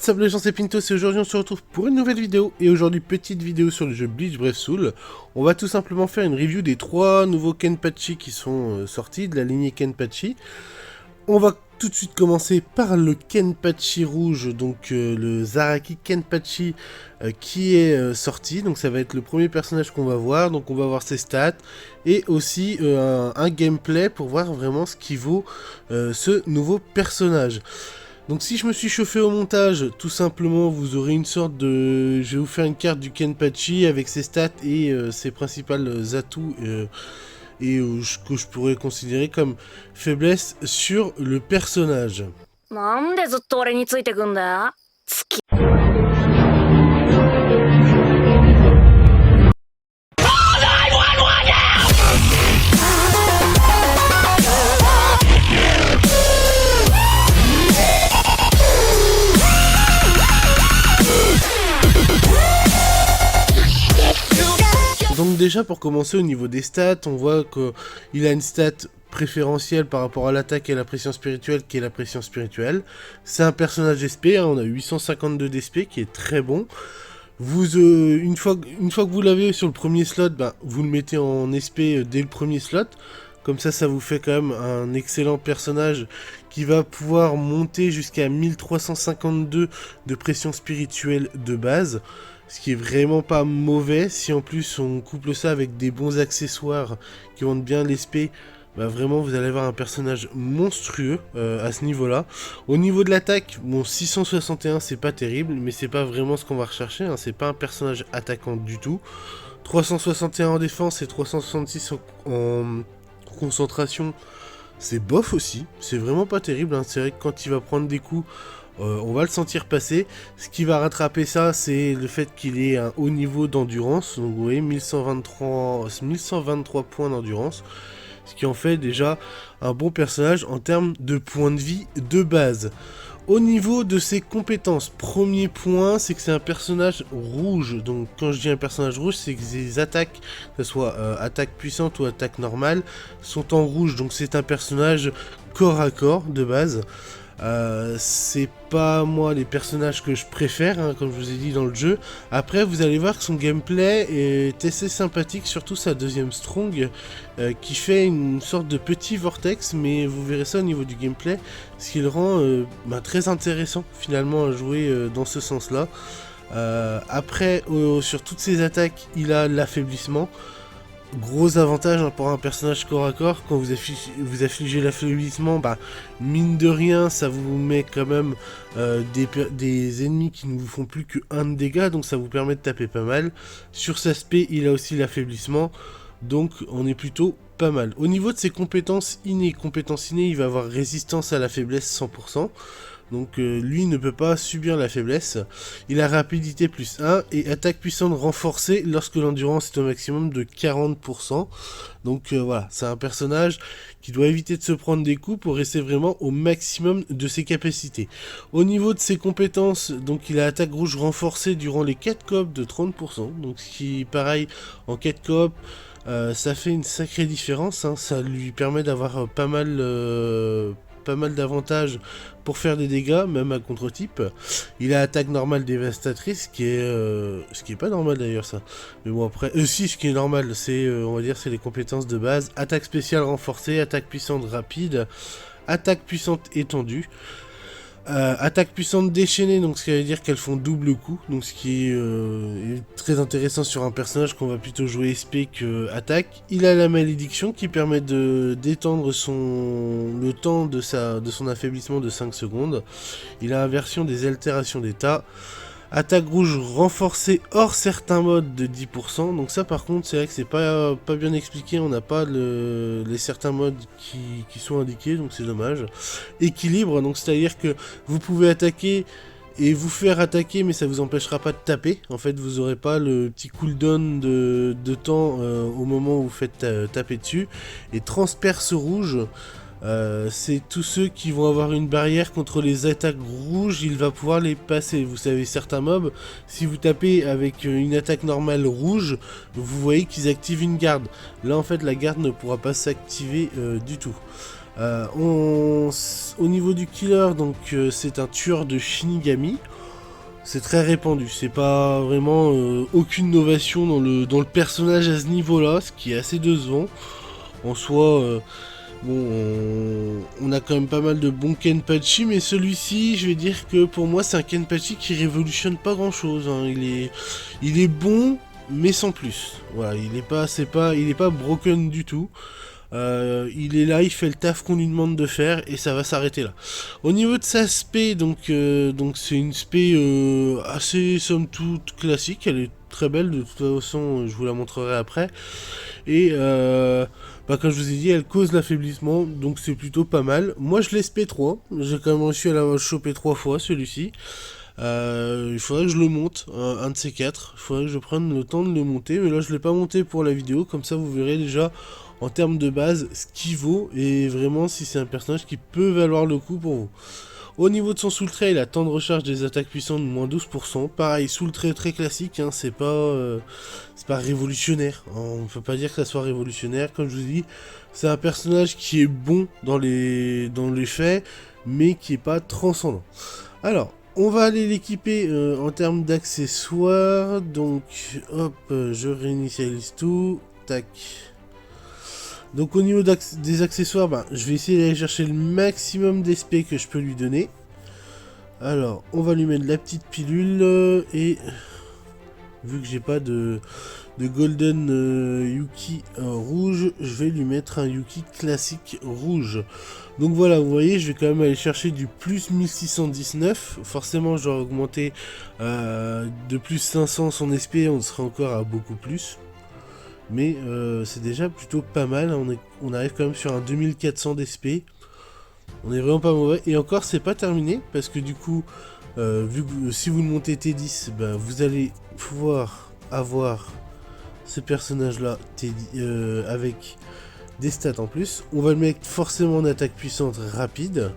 What's up les gens, c'est Pintos et aujourd'hui on se retrouve pour une nouvelle vidéo. Et aujourd'hui petite vidéo sur le jeu Bleach Brave Soul. On va tout simplement faire une review des 3 nouveaux Kenpachi qui sont sortis de la lignée Kenpachi. On va tout de suite commencer par le Kenpachi rouge, donc le Zaraki Kenpachi qui est sorti. Donc ça va être le premier personnage qu'on va voir, donc on va voir ses stats et aussi un gameplay pour voir vraiment ce qui vaut ce nouveau personnage. Donc si je me suis chauffé au montage, tout simplement vous aurez une sorte de... Je vais vous faire une carte du Kenpachi avec ses stats et ses principales atouts que je pourrais considérer comme faiblesse sur le personnage. Donc déjà pour commencer au niveau des stats, on voit qu'il a une stat préférentielle par rapport à l'attaque et à la pression spirituelle qui est la pression spirituelle. C'est un personnage SP, hein, on a 852 d'SP qui est très bon. Une fois que vous l'avez sur le premier slot, vous le mettez en SP dès le premier slot. Comme ça vous fait quand même un excellent personnage qui va pouvoir monter jusqu'à 1352 de pression spirituelle de base. Ce qui est vraiment pas mauvais, si en plus on couple ça avec des bons accessoires qui vendent bien l'SP, vraiment vous allez avoir un personnage monstrueux à ce niveau-là. Au niveau de l'attaque, bon 661 c'est pas terrible, mais c'est pas vraiment ce qu'on va rechercher, hein, c'est pas un personnage attaquant du tout. 361 en défense et 366 en concentration, c'est bof aussi, c'est vraiment pas terrible, hein. C'est vrai que quand il va prendre des coups, on va le sentir passer. Ce qui va rattraper ça, c'est le fait qu'il ait un haut niveau d'endurance. Donc vous voyez, 1123 points d'endurance. Ce qui en fait déjà un bon personnage en termes de points de vie de base. Au niveau de ses compétences, premier point, c'est que c'est un personnage rouge. Donc quand je dis un personnage rouge, c'est que ses attaques, que ce soit attaque puissante ou attaque normale, sont en rouge. Donc c'est un personnage corps à corps de base. C'est pas moi les personnages que je préfère, hein, comme je vous ai dit dans le jeu. Après vous allez voir que son gameplay est assez sympathique, surtout sa deuxième strong qui fait une sorte de petit vortex, mais vous verrez ça au niveau du gameplay, ce qui le rend très intéressant finalement à jouer dans ce sens là. Après sur toutes ses attaques il a l'affaiblissement. Gros avantage, hein, pour un personnage corps à corps, quand vous affligez l'affaiblissement, mine de rien, ça vous met quand même des ennemis qui ne vous font plus que 1 de dégâts, donc ça vous permet de taper pas mal. Sur cet aspect, il a aussi l'affaiblissement, donc on est plutôt pas mal. Au niveau de ses compétences innées, il va avoir résistance à la faiblesse 100%. Donc lui ne peut pas subir la faiblesse. Il a rapidité plus 1 et attaque puissante renforcée lorsque l'endurance est au maximum de 40%. Donc voilà, c'est un personnage qui doit éviter de se prendre des coups pour rester vraiment au maximum de ses capacités. Au niveau de ses compétences, donc il a attaque rouge renforcée durant les 4 coop de 30%. Donc ce qui pareil en 4 coop. Ça fait une sacrée différence, hein. Ça lui permet d'avoir pas mal d'avantages pour faire des dégâts, même à contre-type. Il a attaque normale dévastatrice, ce qui est pas normal d'ailleurs ça. Mais bon après, si ce qui est normal, c'est on va dire c'est les compétences de base. Attaque spéciale renforcée, attaque puissante rapide, attaque puissante étendue. Attaque puissante déchaînée, donc ce qui veut dire qu'elles font double coup, donc ce qui est très intéressant sur un personnage qu'on va plutôt jouer SP que attaque. Il a la malédiction qui permet de d'étendre le temps de son affaiblissement de 5 secondes. Il a inversion des altérations d'état. Attaque rouge renforcée hors certains modes de 10%, donc ça par contre c'est vrai que c'est pas bien expliqué, on n'a pas les certains modes qui sont indiqués, donc c'est dommage. Équilibre, donc c'est à dire que vous pouvez attaquer et vous faire attaquer, mais ça vous empêchera pas de taper. En fait vous aurez pas le petit cooldown de temps au moment où vous faites taper dessus. Et transperce rouge, c'est tous ceux qui vont avoir une barrière contre les attaques rouges, il va pouvoir les passer. Vous savez, certains mobs, si vous tapez avec une attaque normale rouge, vous voyez qu'ils activent une garde. Là en fait la garde ne pourra pas s'activer du tout. Au niveau du killer, donc c'est un tueur de Shinigami. C'est très répandu, c'est pas vraiment aucune novation dans le personnage à ce niveau-là, ce qui est assez décevant. En soi, bon, on a quand même pas mal de bons Kenpachi, mais celui-ci, je vais dire que pour moi, c'est un Kenpachi qui révolutionne pas grand-chose. Hein. Il est bon, mais sans plus. Voilà, il est pas broken du tout. Il est là, il fait le taf qu'on lui demande de faire et ça va s'arrêter là. Au niveau de sa spé, donc c'est une spé assez somme toute classique, elle est très belle, de toute façon je vous la montrerai après. Et comme je vous ai dit, elle cause l'affaiblissement, donc c'est plutôt pas mal. Moi je l'ai spé 3, j'ai quand même réussi à la choper 3 fois celui-ci. Il faudrait que je le monte, un de ces quatre. Il faudrait que je prenne le temps de le monter, mais là je l'ai pas monté pour la vidéo, comme ça vous verrez déjà en termes de base ce qu'il vaut et vraiment si c'est un personnage qui peut valoir le coup pour vous. Au niveau de son soul trait, il a temps de recharge des attaques puissantes de moins 12%. Pareil, soul trait très classique, hein, c'est pas révolutionnaire. On peut pas dire que ça soit révolutionnaire. Comme je vous dis, c'est un personnage qui est bon dans les faits, mais qui est pas transcendant. Alors, on va aller l'équiper en termes d'accessoires. Donc, hop, je réinitialise tout. Tac. Donc au niveau des accessoires, je vais essayer d'aller chercher le maximum d'SP que je peux lui donner. Alors, on va lui mettre la petite pilule et vu que j'ai pas de Golden Yuki rouge, je vais lui mettre un Yuki classique rouge. Donc voilà, vous voyez, je vais quand même aller chercher du plus 1619. Forcément, j'aurais augmenté de plus 500 son SP, on sera encore à beaucoup plus. Mais c'est déjà plutôt pas mal, on arrive quand même sur un 2400 d'SP. On est vraiment pas mauvais. Et encore, c'est pas terminé, parce que du coup, vu que si vous le montez T10, vous allez pouvoir avoir ce personnage-là avec des stats en plus. On va le mettre forcément en attaque puissante rapide.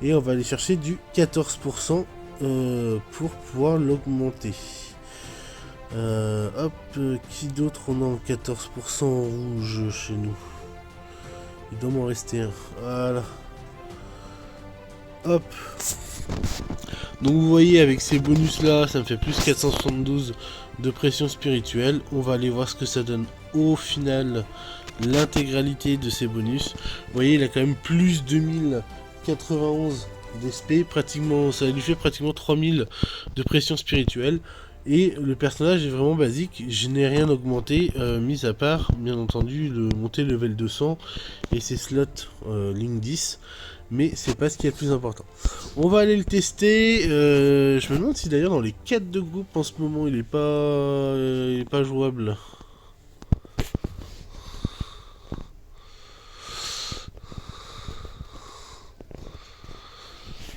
Et on va aller chercher du 14% pour pouvoir l'augmenter. Qui d'autre on a en 14% en rouge chez nous? Il doit m'en rester un. Voilà. Hop. Donc vous voyez avec ces bonus là, ça me fait plus 472 de pression spirituelle. On va aller voir ce que ça donne au final, l'intégralité de ces bonus. Vous voyez, il a quand même plus 2091 d'SP, pratiquement, ça lui fait pratiquement 3000 de pression spirituelle. Et le personnage est vraiment basique, je n'ai rien augmenté, mis à part, bien entendu, le monter level 200 et ses slots Link 10, mais c'est pas ce qui est le plus important. On va aller le tester, je me demande si d'ailleurs dans les 4 de groupe en ce moment il est pas jouable.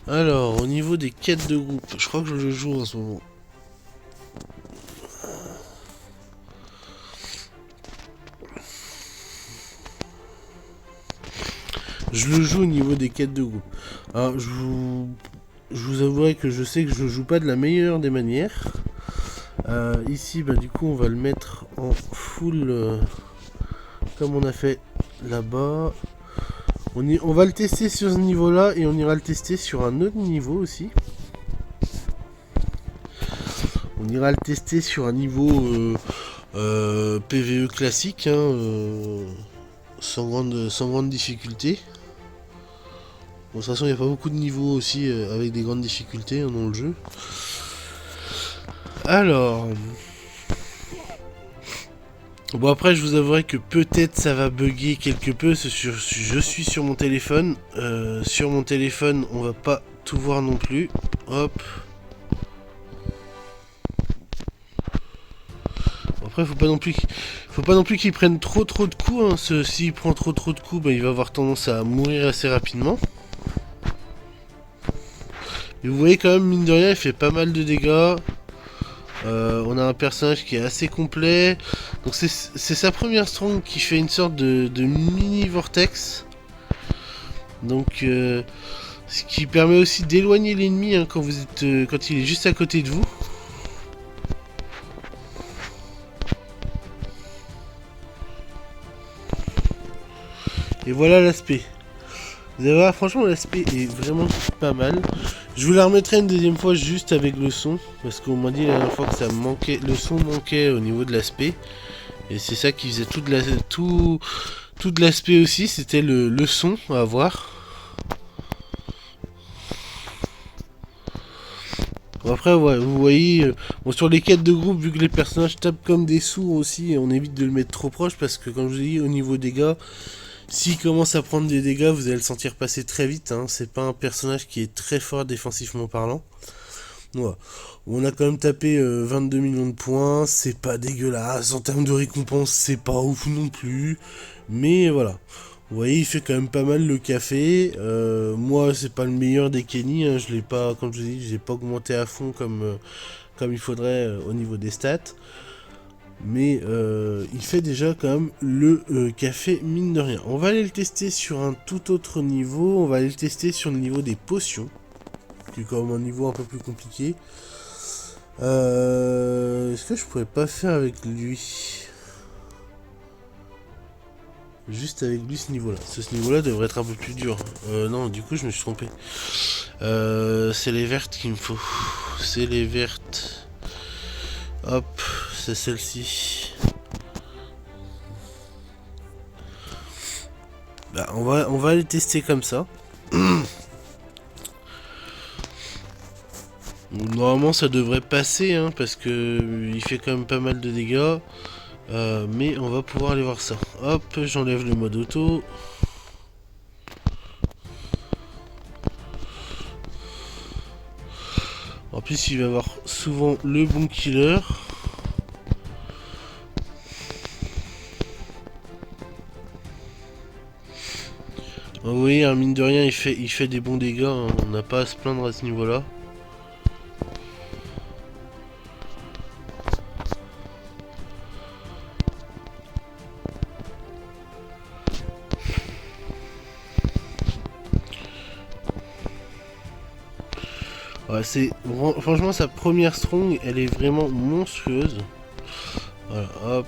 Alors, au niveau des quêtes de groupe, je crois que je le joue en ce moment. Je le joue au niveau des quêtes de groupe. Alors, je vous avouerai que je sais que je joue pas de la meilleure des manières. Ici, du coup, on va le mettre en full, comme on a fait là-bas. On va le tester sur ce niveau-là et on ira le tester sur un autre niveau aussi. On ira le tester sur un niveau PVE classique, hein, sans grande difficulté. Bon, de toute façon, il n'y a pas beaucoup de niveaux aussi avec des grandes difficultés hein, dans le jeu. Alors... Bon, après, je vous avouerai que peut-être ça va bugger quelque peu. Je suis sur mon téléphone. Sur mon téléphone, on va pas tout voir non plus. Hop. Après, faut pas non plus qu'il prenne trop de coups. Hein. S'il prend trop de coups, il va avoir tendance à mourir assez rapidement. Et vous voyez quand même, mine de rien, il fait pas mal de dégâts. On a un personnage qui est assez complet. Donc c'est sa première strong qui fait une sorte de mini vortex. Donc ce qui permet aussi d'éloigner l'ennemi hein, quand il est juste à côté de vous. Et voilà l'aspect. Vous allez voir, franchement l'aspect est vraiment pas mal. Je vous la remettrai une deuxième fois juste avec le son, parce qu'on m'a dit la dernière fois que ça manquait, le son manquait au niveau de l'aspect, et c'est ça qui faisait tout de l'aspect aussi, c'était le son à avoir. Bon, après, ouais, vous voyez, bon, sur les quêtes de groupe, vu que les personnages tapent comme des sourds aussi, on évite de le mettre trop proche, parce que comme je vous ai dit, au niveau dégâts, s'il commence à prendre des dégâts, vous allez le sentir passer très vite, hein. C'est pas un personnage qui est très fort défensivement parlant. Voilà. On a quand même tapé 22 millions de points, c'est pas dégueulasse, en termes de récompense c'est pas ouf non plus, mais voilà. Vous voyez, il fait quand même pas mal le café. Moi, c'est pas le meilleur des Kenny, hein. Je l'ai pas, comme je vous dis, j'ai pas augmenté à fond comme il faudrait au niveau des stats. Mais il fait déjà quand même le café mine de rien. On va aller le tester sur un tout autre niveau. On va aller le tester sur le niveau des potions, qui est quand même un niveau un peu plus compliqué. Est-ce que je pourrais pas faire avec lui? Juste avec lui ce niveau-là. Ce niveau-là devrait être un peu plus dur. Non, du coup je me suis trompé. C'est les vertes qu'il me faut. C'est les vertes. Hop, c'est celle-ci. Bah, on va les tester comme ça. Normalement ça devrait passer, hein, parce que il fait quand même pas mal de dégâts. Mais on va pouvoir aller voir ça. Hop, j'enlève le mode auto. En plus, il va avoir souvent le bon killer. Vous voyez, hein, mine de rien, il fait des bons dégâts. Hein. On n'a pas à se plaindre à ce niveau-là. Ouais, franchement sa première strong, elle est vraiment monstrueuse. Voilà, hop.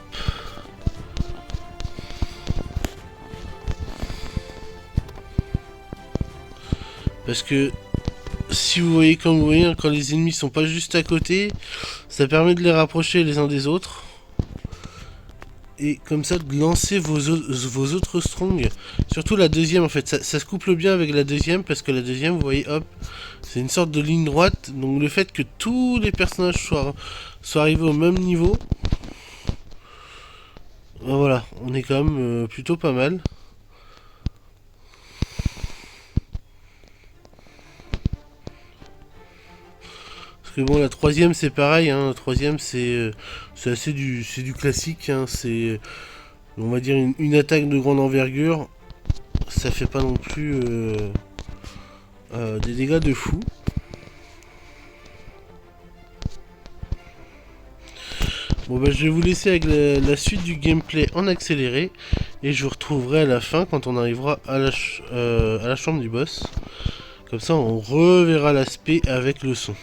Parce que si vous voyez, comme vous voyez, quand les ennemis sont pas juste à côté, ça permet de les rapprocher les uns des autres. Et comme ça de lancer vos autres strongs. Surtout la deuxième en fait, ça se couple bien avec la deuxième, parce que la deuxième, vous voyez, hop, c'est une sorte de ligne droite. Donc le fait que tous les personnages soient arrivés au même niveau, ben voilà, on est quand même plutôt pas mal. Parce que bon, la troisième c'est pareil, hein, la troisième c'est assez du classique, hein, c'est on va dire une attaque de grande envergure, ça fait pas non plus des dégâts de fou. Bon bah je vais vous laisser avec la suite du gameplay en accéléré, et je vous retrouverai à la fin quand on arrivera à la chambre du boss. Comme ça on reverra l'aspect avec le son.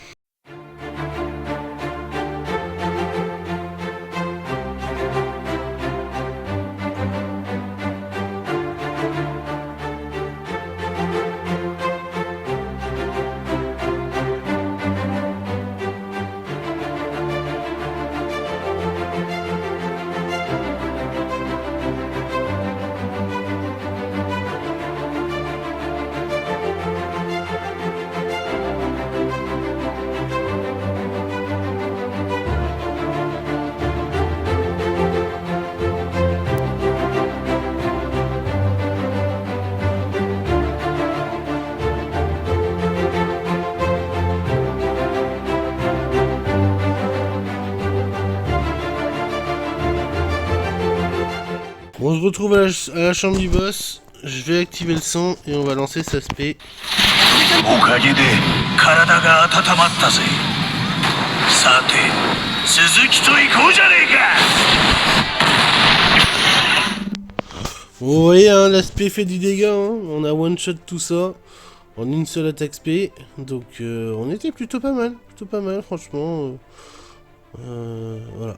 On se retrouve à la chambre du boss. Je vais activer le son et on va lancer cet aspect. Vous voyez, hein, l'aspect fait du dégât. Hein. On a one shot tout ça en une seule attaque spé. Donc on était plutôt pas mal franchement. Voilà.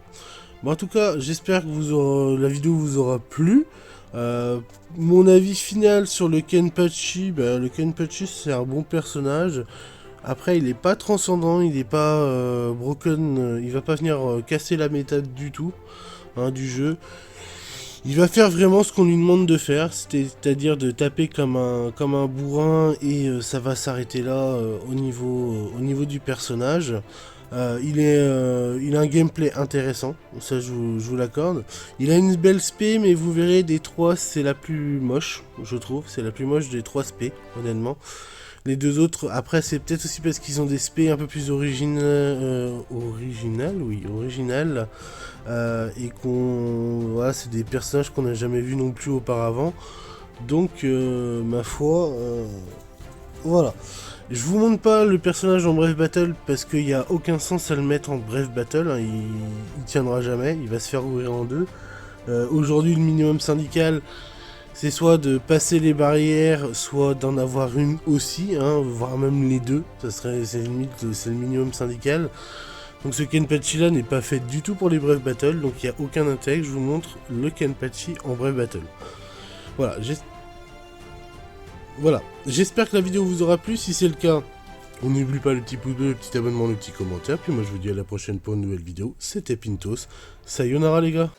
Bon, en tout cas, j'espère que la vidéo vous aura plu. Mon avis final sur le Kenpachi, le Kenpachi c'est un bon personnage. Après, il est pas transcendant, il est pas broken, il va pas venir casser la méta du tout hein, du jeu. Il va faire vraiment ce qu'on lui demande de faire, c'est-à-dire de taper comme un bourrin et ça va s'arrêter là au niveau du personnage. Il a un gameplay intéressant, ça je vous l'accorde. Il a une belle spé, mais vous verrez des 3 c'est la plus moche, je trouve. C'est la plus moche des 3 spé, honnêtement. Les deux autres, après c'est peut-être aussi parce qu'ils ont des spé un peu plus originales, et voilà, c'est des personnages qu'on n'a jamais vus non plus auparavant. Donc, ma foi, voilà. Je vous montre pas le personnage en Brave Battle parce qu'il n'y a aucun sens à le mettre en Brave Battle, hein, il tiendra jamais, il va se faire ouvrir en deux. Aujourd'hui, le minimum syndical, c'est soit de passer les barrières, soit d'en avoir une aussi, hein, voire même les deux. C'est le minimum syndical. Donc ce Kenpachi là n'est pas fait du tout pour les Brave Battle, donc il n'y a aucun intérêt que je vous montre le Kenpachi en Brave Battle. Voilà, j'espère que la vidéo vous aura plu. Si c'est le cas, on n'oublie pas le petit pouce bleu, le petit abonnement, le petit commentaire. Puis moi je vous dis à la prochaine pour une nouvelle vidéo. C'était Pintos. Sayonara les gars.